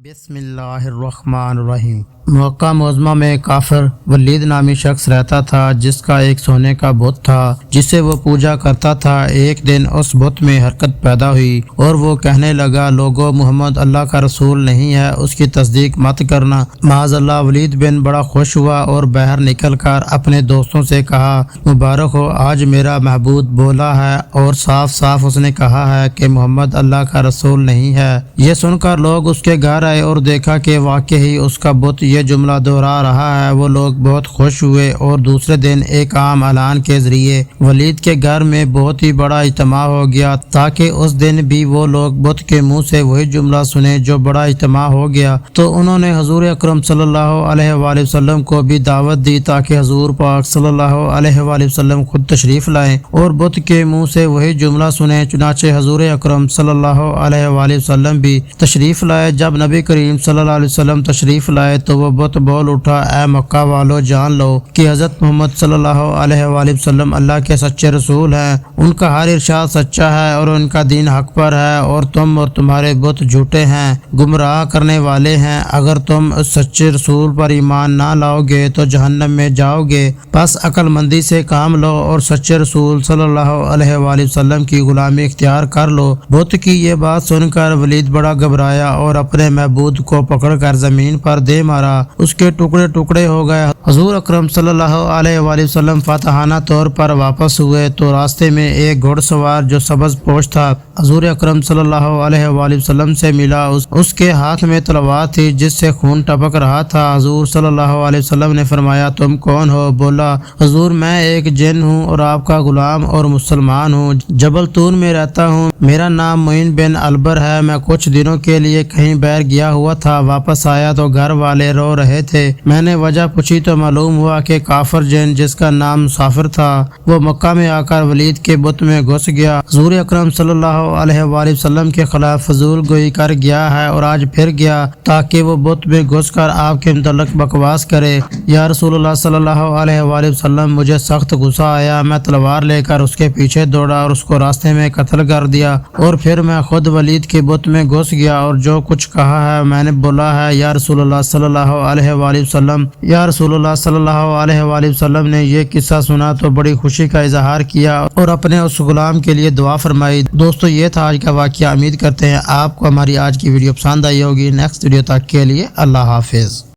بسم اللہ الرحمن الرحیم۔ مکہ معظمہ میں کافر ولید نامی شخص رہتا تھا جس کا ایک سونے کا بت تھا جسے وہ پوجا کرتا تھا۔ ایک دن اس بت میں حرکت پیدا ہوئی اور وہ کہنے لگا، لوگو محمد اللہ کا رسول نہیں ہے، اس کی تصدیق مت کرنا۔ معاذ اللہ۔ ولید بن بڑا خوش ہوا اور باہر نکل کر اپنے دوستوں سے کہا، مبارک ہو، آج میرا معبود بولا ہے اور صاف صاف اس نے کہا ہے کہ محمد اللہ کا رسول نہیں ہے۔ یہ سن کر لوگ اس کے گھر آئے اور دیکھا کہ واقعی اس کا بت یہ جملہ دہرا رہا ہے۔ وہ لوگ بہت خوش ہوئے اور دوسرے دن ایک عام اعلان کے ذریعے ولید کے گھر میں بہت ہی بڑا اجتماع ہو گیا تاکہ اس دن بھی وہ لوگ بت کے منہ سے وہی جملہ سنے۔ جو بڑا اجتماع ہو گیا تو انہوں نے حضور اکرم صلی اللہ علیہ وآلہ وسلم کو بھی دعوت دی تاکہ حضور پاک صلی اللہ علیہ وآلہ وسلم خود تشریف لائیں اور بت کے منہ سے وہی جملہ سنیں۔ چنانچہ حضور اکرم صلی اللہ علیہ وآلہ وسلم بھی تشریف لائے۔ جب نبی کریم صلی اللہ علیہ وسلم تشریف لائے تو وہ بت بول اٹھا، اے مکہ والو، جان لو کہ حضرت محمد صلی اللہ علیہ وآلہ وسلم اللہ کے سچے رسول ہیں، ان کا ہر ارشاد سچا ہے اور ان کا دین حق پر ہے، اور تم اور تمہارے بت جھوٹے ہیں، گمراہ کرنے والے ہیں۔ اگر تم اس سچے رسول پر ایمان نہ لاؤ گے تو جہنم میں جاؤ گے، پس عقل مندی سے کام لو اور سچے رسول صلی اللہ علیہ وآلہ وسلم کی غلامی اختیار کر لو۔ بت کی یہ بات سن کر ولید بڑا گھبرایا اور اپنے معبود کو پکڑ کر زمین پر دے مارا، اس کے ٹکڑے ٹکڑے ہو گئے۔ حضور اکرم صلی اللہ علیہ وآلہ وسلم فاتحانہ طور پر واپس ہوئے تو راستے میں ایک گھڑ سوار جو سبز پوش تھا حضور اکرم صلی اللہ علیہ وآلہ وسلم سے ملا۔ اس کے ہاتھ میں تلوار تھی جس سے خون ٹپک رہا تھا۔ حضور صلی اللہ علیہ وسلم نے فرمایا، تم کون ہو؟ بولا، حضور میں ایک جن ہوں اور آپ کا غلام اور مسلمان ہوں، جبل طور میں رہتا ہوں، میرا نام معین بن البر ہے۔ میں کچھ دنوں کے لیے کہیں باہر گیا ہوا تھا، واپس آیا تو گھر والے رو رہے تھے۔ میں نے وجہ پوچھی تو معلوم ہوا کہ کافر جن جس کا نام مسافر تھا وہ مکہ میں آ کر ولید کے بت میں گھس گیا، حضور اکرم صلی اللہ علیہ وآلہ وسلم کے خلاف فضول گوئی کر گیا ہے اور آج پھر گیا تاکہ وہ بت میں گھس کر آپ کے متعلق بکواس کرے۔ یا رسول اللہ صلی اللہ علیہ وآلہ وسلم، مجھے سخت غصہ آیا، میں تلوار لے کر اس کے پیچھے دوڑا اور اس کو راستے میں قتل کر دیا، اور پھر میں خود ولید کے بت میں گھس گیا اور جو کچھ کہا ہے میں نے بولا ہے۔ یا رسول اللہ صلی اللہ علیہ وآلہ وسلم، یا رسول اللہ صلی اللہ علیہ وآلہ وسلم نے یہ قصہ سنا تو بڑی خوشی کا اظہار کیا اور اپنے اس غلام کے لیے دعا فرمائی۔ دوستو، یہ تھا آج کا واقعہ۔ امید کرتے ہیں آپ کو ہماری آج کی ویڈیو پسند آئی ہوگی۔ نیکسٹ ویڈیو تک کے لیے اللہ حافظ۔